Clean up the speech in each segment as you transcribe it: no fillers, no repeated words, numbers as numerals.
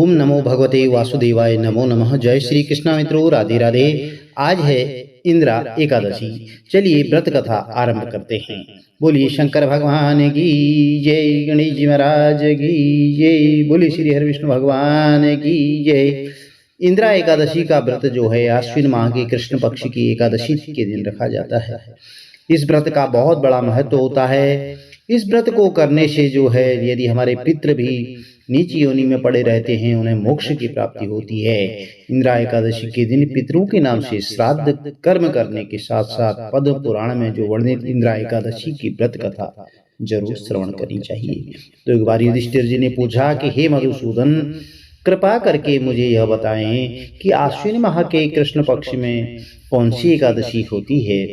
ओम नमो भगवते वासुदेवाय नमो नमः। जय श्री कृष्णा मित्रों, राधे राधे। आज है इंद्रा एकादशी। चलिए व्रत कथा आरंभ करते हैं। बोलिए शंकर भगवान की जय, गणेश जी महाराज की जय, बोलिए श्री हरि विष्णु भगवान की जय। इंद्रा एकादशी का व्रत जो है आश्विन माह की कृष्ण पक्ष की एकादशी के दिन रखा जाता है। इस व्रत का बहुत बड़ा महत्व होता है। इस व्रत को करने से जो है यदि हमारे पितृ भी नीच योनि में पड़े रहते हैं उन्हें मोक्ष की प्राप्ति होती है। इंद्रा एकादशी के दिन पितरों के नाम से श्राद्ध कर्म करने के साथ साथ पद्म पुराण में जो वर्णित इंद्रा एकादशी की व्रत कथा जरूर श्रवण करनी चाहिए। तो एक बार युधिष्ठिर जी ने पूछा कि हे मधुसूदन, कृपा करके मुझे यह बताएं कि आश्विन माह के कृष्ण पक्ष में कौन सी एकादशी होती है।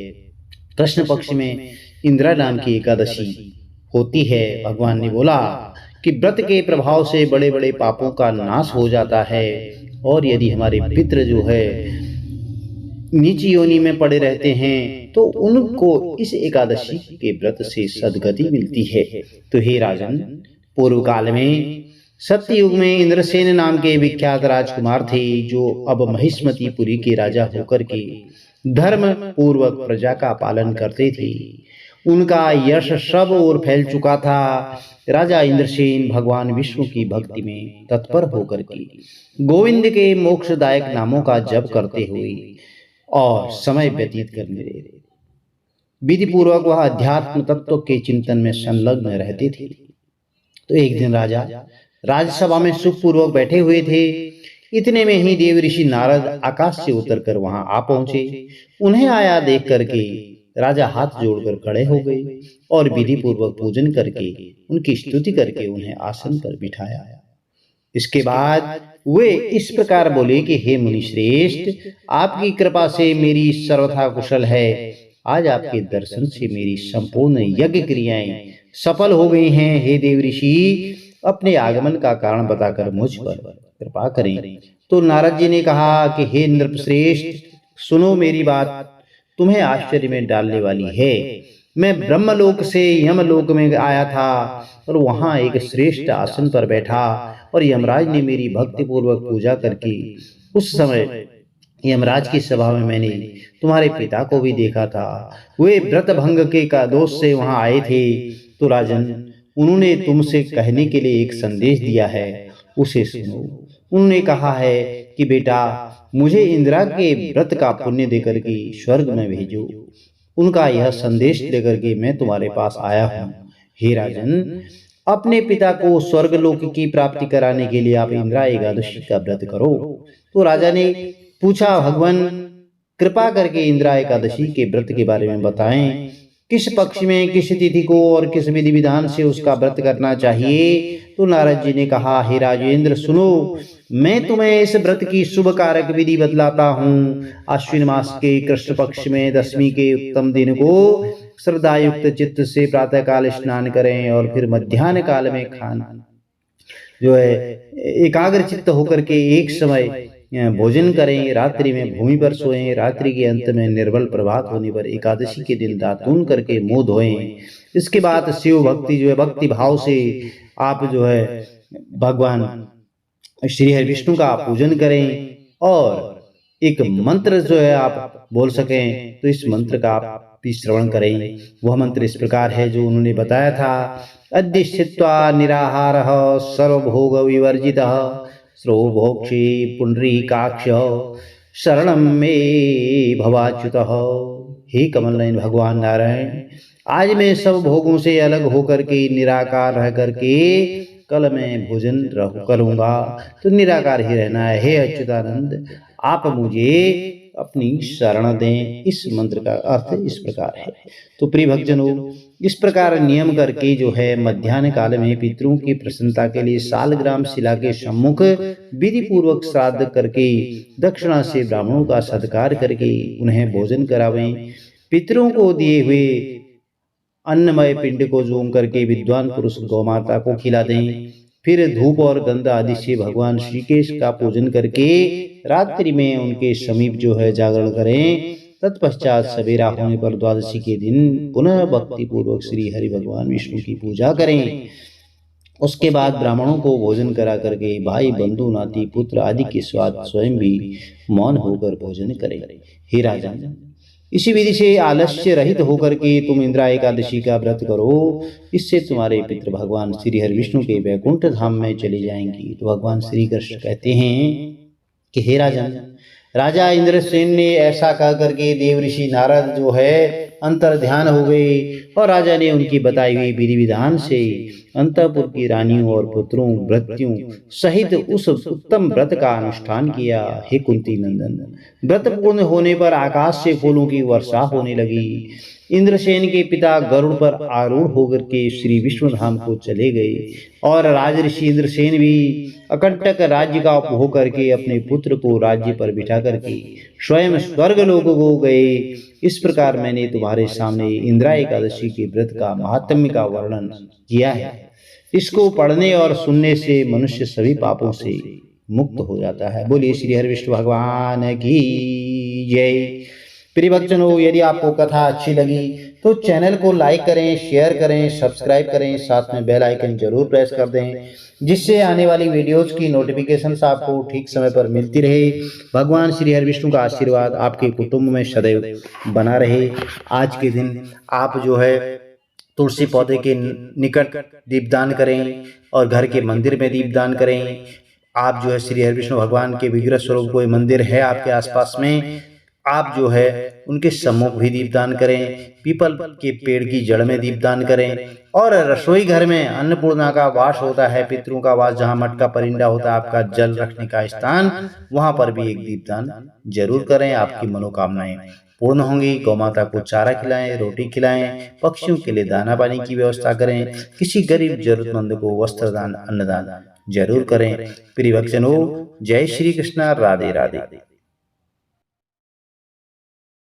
कृष्ण पक्ष में इंद्रा नाम की एकादशी होती है। भगवान ने बोला कि व्रत के प्रभाव से बड़े बड़े पापों का नाश हो जाता है और यदि हमारे पितृ जो है नीच योनि में पड़े रहते हैं तो उनको इस एकादशी के व्रत से सद्गति मिलती है। तो हे राजन, पूर्व काल में सत्ययुग में इंद्रसेन नाम के विख्यात राजकुमार थे जो अब महिष्मतीपुरी के राजा होकर के धर्म पूर्वक प्रजा का पालन करते थे। उनका यश सब ओर फैल चुका था। राजा इंद्रसेन भगवान विष्णु की भक्ति में तत्पर होकर के गोविंद के मोक्षदायक नामों का जप करते हुए और समय व्यतीत करने लगे। विधि पूर्वक वह अध्यात्म तत्व के चिंतन में संलग्न रहते थे। तो एक दिन राजा राजसभा में सुखपूर्वक बैठे हुए थे। इतने में ही देव ऋषि नारद आकाश से उतरकर वहां आ पहुंचे। उन्हें आया देख करके राजा हाथ जोड़कर खड़े हो गए और विधि पूर्वक पूजन करके उनकी स्तुति करके उन्हें आसन पर बिठाया। इसके बाद वे इस प्रकार बोले कि हे मुनि श्रेष्ठ, आपकी कृपा से मेरी सर्वथा कुशल है। आज आपके दर्शन से मेरी संपूर्ण यज्ञ क्रियाएं सफल हो गई हैं। हे देव ऋषि, अपने आगमन का कारण बताकर मुझ पर कृपा करें। तो नारद जी ने कहा कि हे नृप श्रेष्ठ, सुनो मेरी बात, तुम्हें आश्चर्य में डालने वाली है। मैं ब्रह्मलोक से यमलोक में आया था और वहां एक श्रेष्ठ आसन पर बैठा और यमराज ने मेरी भक्ति पूर्वक पूजा करके उस समय यमराज की सभा में मैंने तुम्हारे पिता को भी देखा था। वे व्रत भंग के का दोष से वहां आए थे। तो राजन, उन्होंने तुमसे कहने के लिए एक संदेश दिया है, उसे सुनो। उन्होंने कहा है कि बेटा, मुझे इंद्रा के व्रत का पुण्य देकर के स्वर्ग में भेजो। उनका यह संदेश लेकर के मैं तुम्हारे पास आया हूँ। हे राजन, अपने पिता को स्वर्गलोक की प्राप्ति कराने के लिए आप इंद्रा एकादशी का व्रत करो। तो राजा ने पूछा, भगवान कृपा करके इंद्रा एकादशी के व्रत के बारे में बताएं। किस पक्ष में, किस तिथि को और किस विधि विधान से उसका व्रत करना चाहिए। तो नारद जी ने कहा, हे राजेंद्र सुनो, मैं तुम्हें इस व्रत की शुभ कारक विधि बतलाता हूँ। आश्विन मास के कृष्ण पक्ष में दशमी के उत्तम दिन को श्रद्धा युक्त चित्त से प्रातः काल स्नान करें और फिर मध्याह्न काल में खाना जो है एकाग्र चित्त होकर के एक समय भोजन करें। रात्रि में भूमि पर सोएं। रात्रि के अंत में निर्बल प्रभात होने पर एकादशी के दिन दातून करके मुंह धोएं। इसके बाद शिव भक्ति जो है भक्ति भाव से आप जो है भगवान श्री हरि विष्णु का पूजन करें और एक मंत्र जो है आप बोल सकें तो इस मंत्र का आप भी श्रवण करें। वह मंत्र इस प्रकार है जो उन्होंने बताया था। अद्य निराहार सर्वभोग विवर्जित श्रोभोक्षी पुंडरीकाक्ष शरणं मे भवाच्युतः। हे कमल नयन भगवान नारायण, आज मैं सब भोगों से अलग होकर के निराकार रह करके कल मैं भोजन करूंगा। तो निराकार ही रहना है। हे अच्युतानंद, आप मुझे अपनी शरण दें। इस मंत्र का अर्थ इस प्रकार है। तो प्रिय भक्तजनों, इस प्रकार नियम करके जो है मध्याह्न काल में पितरों की प्रसन्नता के लिए सालग्राम शिला के सम्मुख विधि पूर्वक श्राद्ध करके दक्षिणा से ब्राह्मणों का सत्कार करके उन्हें भोजन करावें। पितरों को दिए हुए अन्नमय पिंड को जोम करके विद्वान पुरुष गौमाता को खिला दें। फिर धूप और गंध आदि से भगवान श्रीकेश का पूजन करके रात्रि में उनके समीप जो है जागरण करें। तत्पश्चात सवेरा होने पर द्वादशी के दिन पुनः भक्ति पूर्वक श्री हरि भगवान विष्णु की पूजा करें। उसके बाद ब्राह्मणों को भोजन करा करके भाई बंधु नाती पुत्र आदि के साथ स्वयं भी मौन होकर भोजन करें। हे राजन, इसी विधि से आलस्य रहित होकर के तुम इंदिरा एकादशी का व्रत करो। इससे तुम्हारे पितृ भगवान श्री हरि विष्णु के वैकुंठ धाम में चले जाएंगे। तो भगवान श्री कृष्ण कहते हैं कि हे राजन, राजा इंद्रसेन ने ऐसा कह करके देव ऋषि नारद जो है अंतर ध्यान हो गए और राजा ने उनकी बताई हुई विधि विधान से अंतपुर की रानियों और पुत्रों भृत्यों सहित उस उत्तम व्रत का अनुष्ठान किया। हे कुंती नंदन, व्रत पूर्ण होने पर आकाश से फूलों की वर्षा होने लगी। इंद्रसेन के पिता गरुड़ पर आरूढ़ होकर के श्री विष्णु धाम को चले गए और राजऋषि इंद्रसेन भी अकंटक राज्य का उपभोग करके अपने पुत्र को राज्य पर बिठा करके स्वयं स्वर्ग लोक को गए। इस प्रकार मैंने तुम्हारे सामने इंदिरा एकादशी के व्रत का महात्म्य का वर्णन किया है। इसको पढ़ने और सुनने से मनुष्य सभी पापों से मुक्त हो जाता है। बोलिए श्री हरि विष्णु भगवान की जय। प्रिय भक्तजनों, यदि आपको कथा अच्छी लगी तो चैनल को लाइक करें, शेयर करें, सब्सक्राइब करें, साथ में बेल आइकन जरूर प्रेस कर दें, जिससे आने वाली वीडियोस की नोटिफिकेशंस आपको ठीक समय पर मिलती रहे। भगवान श्री हरि विष्णु का आशीर्वाद आपके कुटुंब में सदैव बना रहे। आज के दिन आप जो है तुलसी पौधे के निकट दीपदान करें और घर के मंदिर में दीपदान करें। आप जो है श्री हरि विष्णु भगवान के विग्रह स्वरूप कोई मंदिर है आपके आसपास में, आप जो है उनके सम्मुख भी दीपदान करें। पीपल के पेड़ की जड़ में दीपदान करें और रसोई घर में अन्नपूर्णा का वास होता है, पितरों का वास, जहाँ मटका परिंदा होता है, आपका जल रखने का स्थान, वहां पर भी एक दीपदान जरूर करें। आपकी मनोकामनाएं पूर्ण होंगी। गौ माता को चारा खिलाएं, रोटी खिलाएं, पक्षियों के लिए दाना पानी की व्यवस्था करें, किसी गरीब जरूरतमंद को वस्त्र दान, अन्नदान जरूर करें। प्रिय भक्तजनों, जय श्री कृष्ण, राधे राधे।